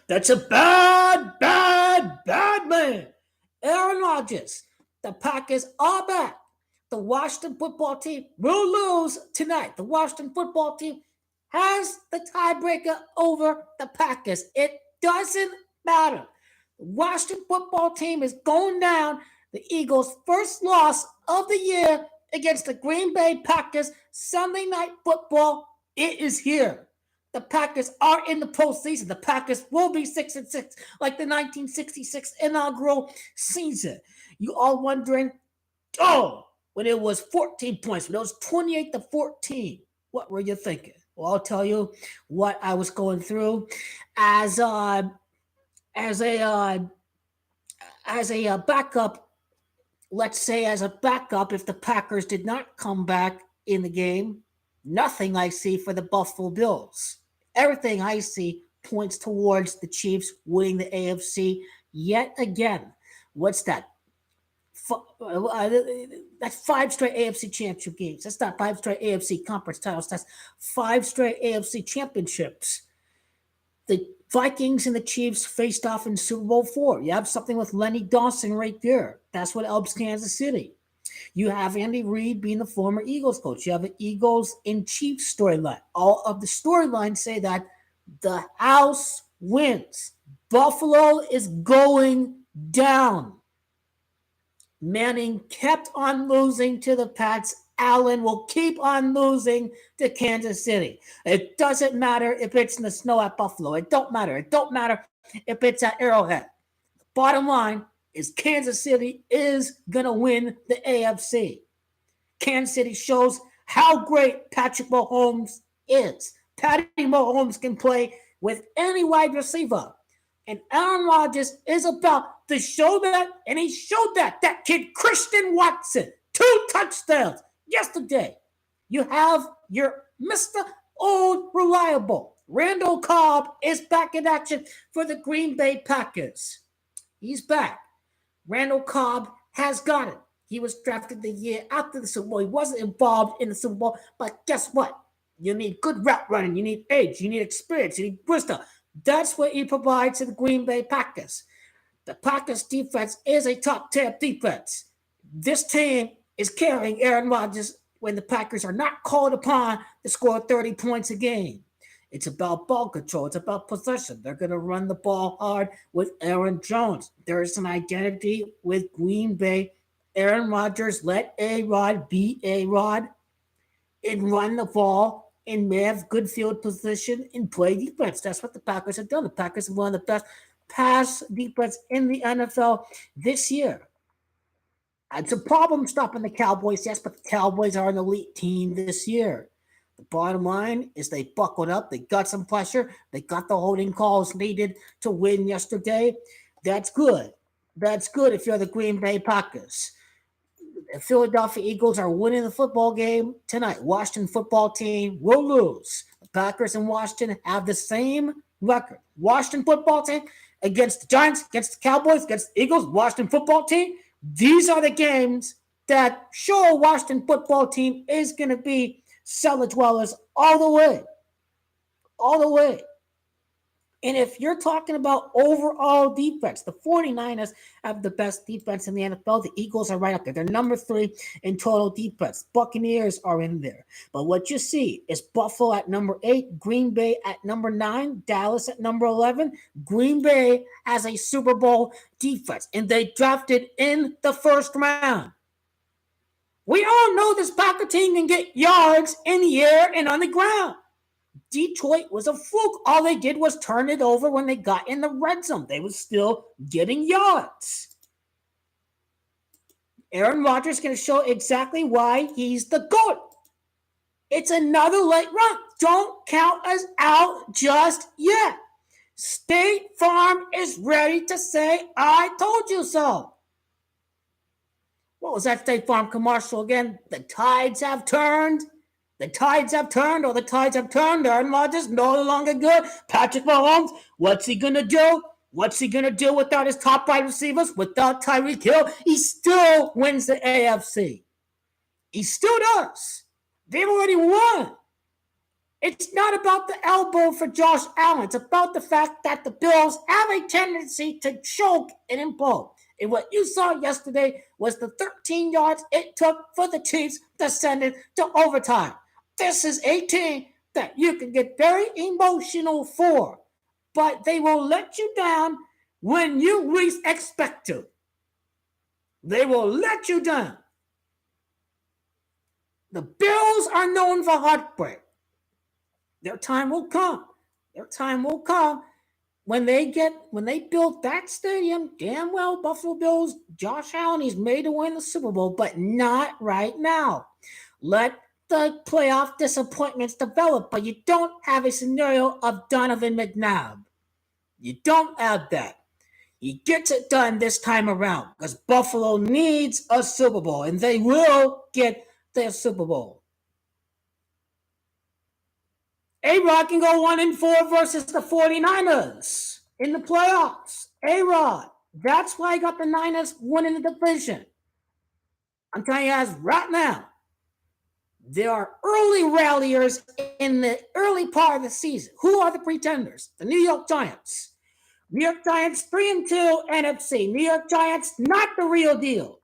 That's a bad man. Aaron Rodgers. The Packers are back. The Washington football team will lose tonight. The Washington football team has the tiebreaker over the Packers. It doesn't matter. The Washington football team is going down. The Eagles' first loss of the year against the Green Bay Packers. Sunday night football. It is here. The Packers are in the postseason. The Packers will be 6-6 like the 1966 inaugural season. You all wondering, when it was 14 points, when it was 28-14, what were you thinking? Well, I'll tell you what I was going through as a backup. Let's say as a backup, if the Packers did not come back in the game, nothing I see for the Buffalo Bills. Everything I see points towards the Chiefs winning the AFC yet again. What's that? That's 5 straight AFC championship games. That's not 5 straight AFC conference titles. That's 5 straight AFC championships. The Vikings and the Chiefs faced off in Super Bowl IV. You have something with Lenny Dawson right there. That's what helps Kansas City. You have Andy Reid being the former Eagles coach. You have an Eagles and Chiefs storyline. All of the storylines say that the house wins. Buffalo is going down. Manning kept on losing to the Pats. Allen will keep on losing to Kansas City. It doesn't matter if it's in the snow at Buffalo. It don't matter. It don't matter if it's at Arrowhead. The bottom line is Kansas City is going to win the AFC. Kansas City shows how great Patrick Mahomes is. Patty Mahomes can play with any wide receiver. And Aaron Rodgers is about to show that, and he showed that. That kid, Christian Watson, 2 touchdowns yesterday. You have your Mr. Old Reliable. Randall Cobb is back in action for the Green Bay Packers. He's back. Randall Cobb has got it. He was drafted the year after the Super Bowl. He wasn't involved in the Super Bowl, but guess what? You need good route running. You need edge. You need experience. You need wisdom. That's what he provides to the Green Bay Packers. The Packers defense is a top 10 defense. This team is carrying Aaron Rodgers when the Packers are not called upon to score 30 points a game. It's about ball control. It's about possession. They're going to run the ball hard with Aaron Jones. There's an identity with Green Bay. Aaron Rodgers let A-Rod be A-Rod and run the ball and may have good field position and play defense. That's what the Packers have done. The Packers are one of the best pass defense in the NFL this year. It's a problem stopping the Cowboys, yes, but the Cowboys are an elite team this year. The bottom line is they buckled up. They got some pressure. They got the holding calls needed to win yesterday. That's good. That's good if you're the Green Bay Packers. The Philadelphia Eagles are winning the football game tonight. Washington football team will lose. The Packers and Washington have the same record. Washington football team against the Giants, against the Cowboys, against the Eagles, Washington football team. These are the games that show Washington football team is going to be cellar dwellers all the way. All the way. And if you're talking about overall defense, the 49ers have the best defense in the NFL. The Eagles are right up there. They're number 3 in total defense. Buccaneers are in there. But what you see is Buffalo at number 8, Green Bay at number 9, Dallas at number 11. Green Bay has a Super Bowl defense, and they drafted in the first round. We all know this Packer team can get yards in the air and on the ground. Detroit was a fluke. All they did was turn it over when they got in the red zone. They were still getting yards. Aaron Rodgers is going to show exactly why he's the GOAT. It's another late run. Don't count us out just yet. State Farm is ready to say, I told you so. What was that State Farm commercial again? The tides have turned. The tides have turned, or the tides have turned. Aaron Rodgers no longer good. Patrick Mahomes, what's he going to do? What's he going to do without his top wide receivers, without Tyreek Hill? He still wins the AFC. He still does. They've already won. It's not about the elbow for Josh Allen. It's about the fact that the Bills have a tendency to choke and implode. And what you saw yesterday was the 13 yards it took for the Chiefs to send it to overtime. This is a team that you can get very emotional for, but they will let you down when you least expect to. They will let you down. The Bills are known for heartbreak. Their time will come. Their time will come when they build that stadium. Damn well, Buffalo Bills, Josh Allen, he's made to win the Super Bowl, but not right now. Let the playoff disappointments develop, but you don't have a scenario of Donovan McNabb. You don't have that. He gets it done this time around because Buffalo needs a Super Bowl, and they will get their Super Bowl. A-Rod can go 1-4 versus the 49ers in the playoffs. A-Rod. That's why I got the Niners winning the division. I'm telling you guys right now, there are early ralliers in the early part of the season. Who are the pretenders? The New York Giants. New York Giants 3-2 NFC. New York Giants, not the real deal.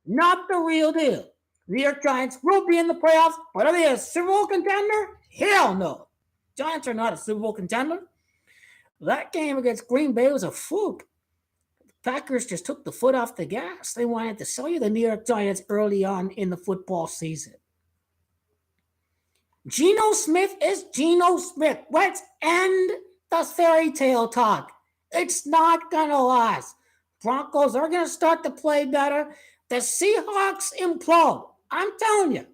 Not the real deal. New York Giants will be in the playoffs, but are they a Super Bowl contender? Hell no. Giants are not a Super Bowl contender. That game against Green Bay was a fluke. The Packers just took the foot off the gas. They wanted to sell you the New York Giants early on in the football season. Geno Smith is Geno Smith. Let's end the fairy tale talk. It's not going to last. Broncos are going to start to play better. The Seahawks implode. I'm telling you,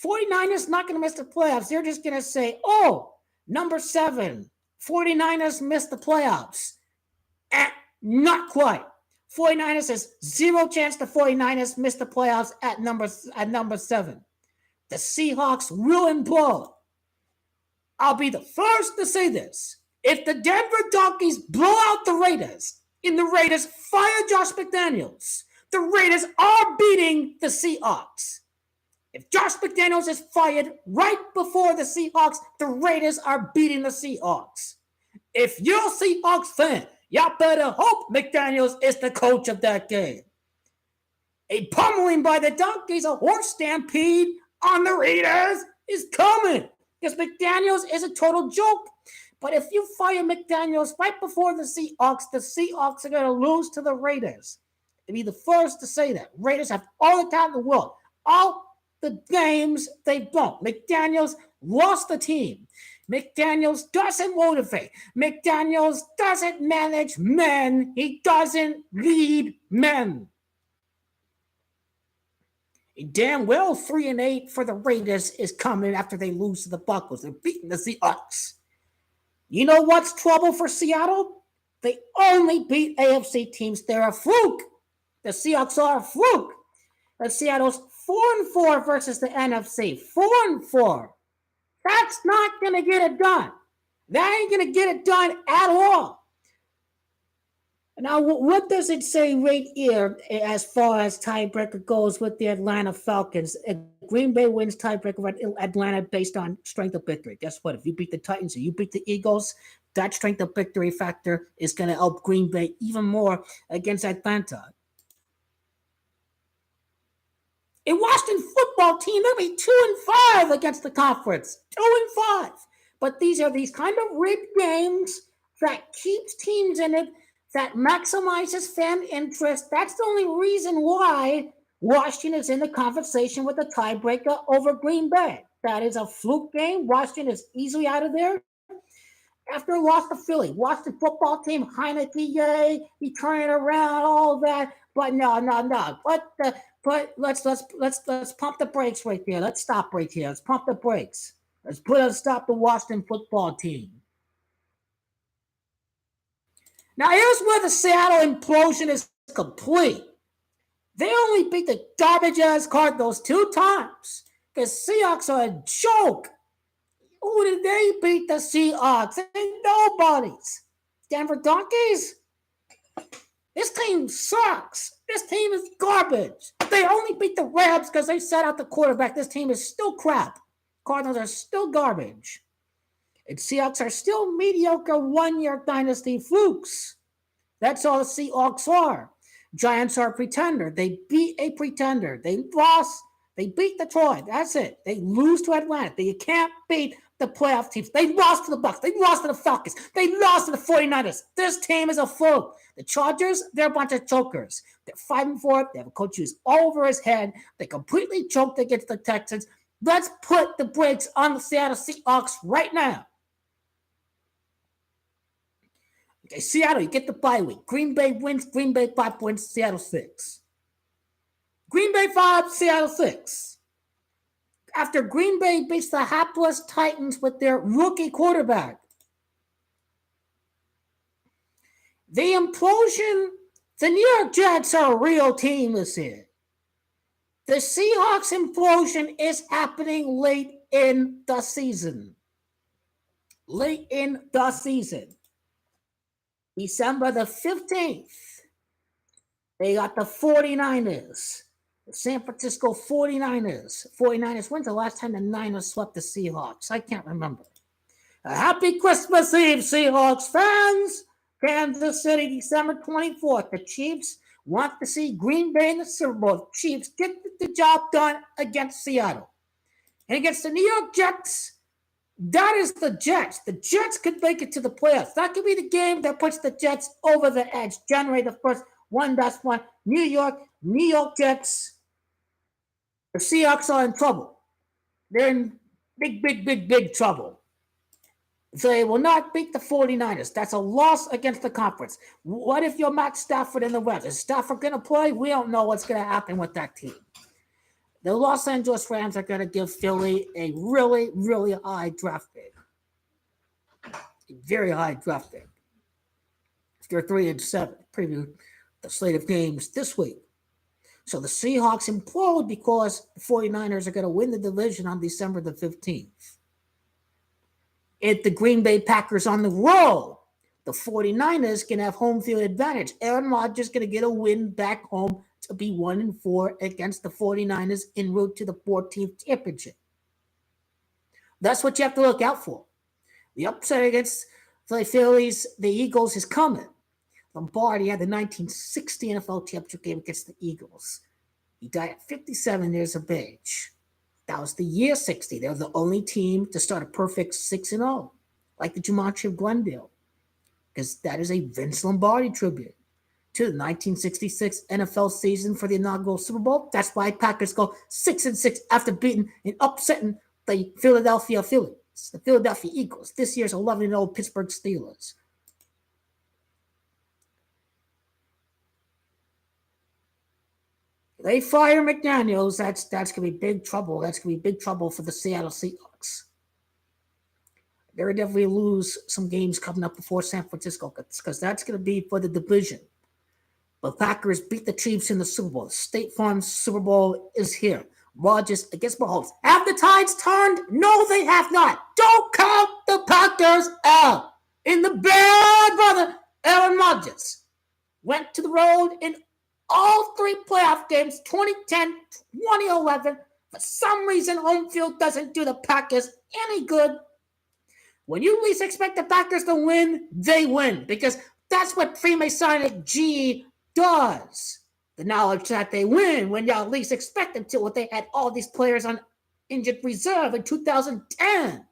49ers not going to miss the playoffs. They're just going to say, oh, number 7, 49ers missed the playoffs. Not quite. 49ers has zero chance the 49ers miss the playoffs at number 7. The Seahawks will implode. I'll be the first to say this. If the Denver Donkeys blow out the Raiders and the Raiders fire Josh McDaniels, the Raiders are beating the Seahawks. If Josh McDaniels is fired right before the Seahawks, the Raiders are beating the Seahawks. If you're a Seahawks fan, y'all better hope McDaniels is the coach of that game. A pummeling by the Donkeys, a horse stampede on the Raiders is coming because McDaniels is a total joke. But if you fire McDaniels right before the Seahawks are going to lose to the Raiders. To be the first to say that. Raiders have all the talent in the world. All the games they've won. McDaniels lost the team. McDaniels doesn't motivate. McDaniels doesn't manage men. He doesn't lead men. Damn well 3-8 for the Raiders is coming after they lose to the Buccos. They're beating the Seahawks. You know what's trouble for Seattle? They only beat AFC teams. They're a fluke. The Seahawks are a fluke. The Seattle's 4-4 versus the NFC. 4-4. That's not going to get it done. That ain't going to get it done at all. Now, what does it say right here as far as tiebreaker goes with the Atlanta Falcons? Green Bay wins tiebreaker at Atlanta based on strength of victory. Guess what? If you beat the Titans or you beat the Eagles, that strength of victory factor is going to help Green Bay even more against Atlanta. A Washington football team, they'll be 2-5 against the conference. 2-5. But these are these kind of rigged games that keeps teams in it, that maximizes fan interest. That's the only reason why Washington is in the conversation with a tiebreaker over Green Bay. That is a fluke game. Washington is easily out of there. After a loss to Philly, Washington football team, Heineke, yay, he turned it around, all that. But no. But let's pump the brakes right there. Let's stop right here. Let's pump the brakes. Let's stop the Washington football team. Now, here's where the Seattle implosion is complete. They only beat the garbage-ass Cardinals 2 times. The Seahawks are a joke. Who did they beat the Seahawks? Ain't nobody's. Denver Donkeys? This team sucks. This team is garbage. They only beat the Rams because they set out the quarterback. This team is still crap. Cardinals are still garbage. And Seahawks are still mediocre one-year dynasty flukes. That's all the Seahawks are. Giants are a pretender. They beat a pretender. They lost. They beat Detroit. That's it. They lose to Atlanta. You can't beat the playoff teams. They lost to the Bucs. They lost to the Falcons. They lost to the 49ers. This team is a fluke. The Chargers, they're a bunch of chokers. They're 5-4. They have a coach who's all over his head. They completely choked against the Texans. Let's put the brakes on the Seattle Seahawks right now. Okay, Seattle, you get the bye week. Green Bay wins. Green Bay 5 points. Seattle 6. Green Bay 5, Seattle 6. After Green Bay beats the hapless Titans with their rookie quarterback. The implosion, the New York Jets are a real team this year. The Seahawks implosion is happening late in the season. Late in the season. December the 15th, they got the 49ers. The San Francisco 49ers. 49ers, when's the last time the Niners swept the Seahawks? I can't remember. A happy Christmas Eve, Seahawks fans. Kansas City, December 24th. The Chiefs want to see Green Bay in the Super Bowl. Chiefs get the job done against Seattle. And against the New York Jets, that is the Jets. The Jets could make it to the playoffs. That could be the game that puts the Jets over the edge. January the 1st, 1-1. New York Jets. The Seahawks are in trouble. They're in big trouble. They will not beat the 49ers. That's a loss against the conference. What if you're Matt Stafford in the West? Is Stafford going to play? We don't know what's going to happen with that team. The Los Angeles Rams are going to give Philly a really, really high draft pick. A very high draft pick. They're 3-7. Preview the slate of games this week. So the Seahawks implode because the 49ers are going to win the division on December the 15th. If the Green Bay Packers on the road, the 49ers can have home field advantage. Aaron Rodgers is going to get a win back home to be 1-4 against the 49ers en route to the 14th championship. That's what you have to look out for. The upset against the Phillies, the Eagles is coming. Lombardi had the 1960 NFL championship game against the Eagles. He died at 57 years of age. That was the year 60. They were the only team to start a perfect 6-0, like the Jumanji of Glendale, because that is a Vince Lombardi tribute to the 1966 NFL season for the inaugural Super Bowl. That's why Packers go 6-6 after beating and upsetting the Philadelphia Phillies, the Philadelphia Eagles. This year's 11-0 Pittsburgh Steelers. They fire McDaniels. That's going to be big trouble. That's going to be big trouble for the Seattle Seahawks. They're definitely lose some games coming up before San Francisco because that's going to be for the division. But Packers beat the Chiefs in the Super Bowl. State Farm Super Bowl is here. Rodgers against Mahomes. Have the tides turned? No, they have not. Don't count the Packers out. In the bad brother, Aaron Rodgers went to the road in all 3 playoff games, 2010, 2011. For some reason, home field doesn't do the Packers any good. When you least expect the Packers to win, they win. Because that's what Freemasonic G does. The knowledge that they win when y'all least expect them to. When they had all these players on injured reserve in 2010.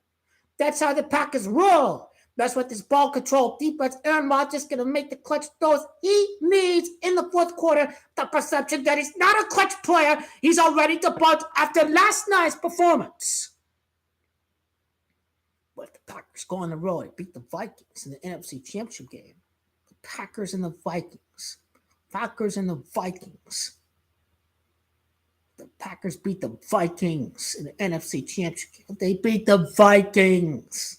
That's how the Packers roll. That's what this ball control defense, Aaron Rodgers, going to make the clutch throws he needs in the fourth quarter. The perception that he's not a clutch player. He's already debunked after last night's performance. But the Packers go on the road and beat the Vikings in the NFC Championship game. The Packers and the Vikings. Packers and the Vikings. The Packers beat the Vikings in the NFC Championship game. They beat the Vikings.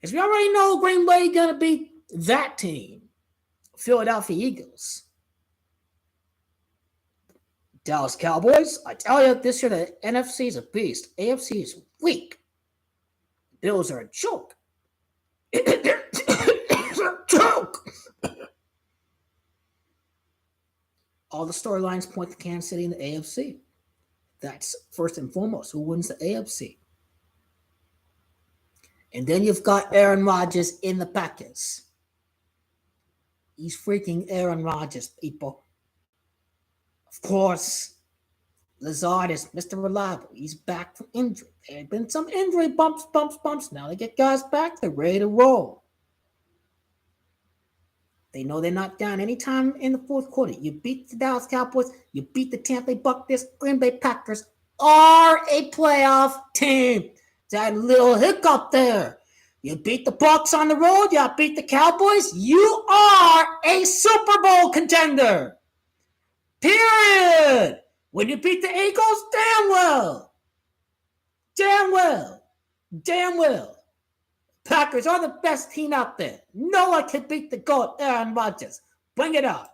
Because we already know Green Bay going to beat that team, Philadelphia Eagles. Dallas Cowboys, I tell you, this year the NFC is a beast. AFC is weak. Bills are a joke. They're a joke. all the storylines point to Kansas City in the AFC. That's first and foremost. Who wins the AFC? And then you've got Aaron Rodgers in the Packers. He's freaking Aaron Rodgers, people. Of course, Lazard is Mr. Reliable. He's back from injury. There have been some injury bumps. Now they get guys back. They're ready to roll. They know they're not down anytime in the fourth quarter. You beat the Dallas Cowboys. You beat the Tampa Bay Buccaneers. Green Bay Packers are a playoff team. That little hiccup there. You beat the Bucs on the road. You beat the Cowboys. You are a Super Bowl contender. Period. When you beat the Eagles, damn well. Packers are the best team out there. No one can beat the GOAT, Aaron Rodgers. Bring it on.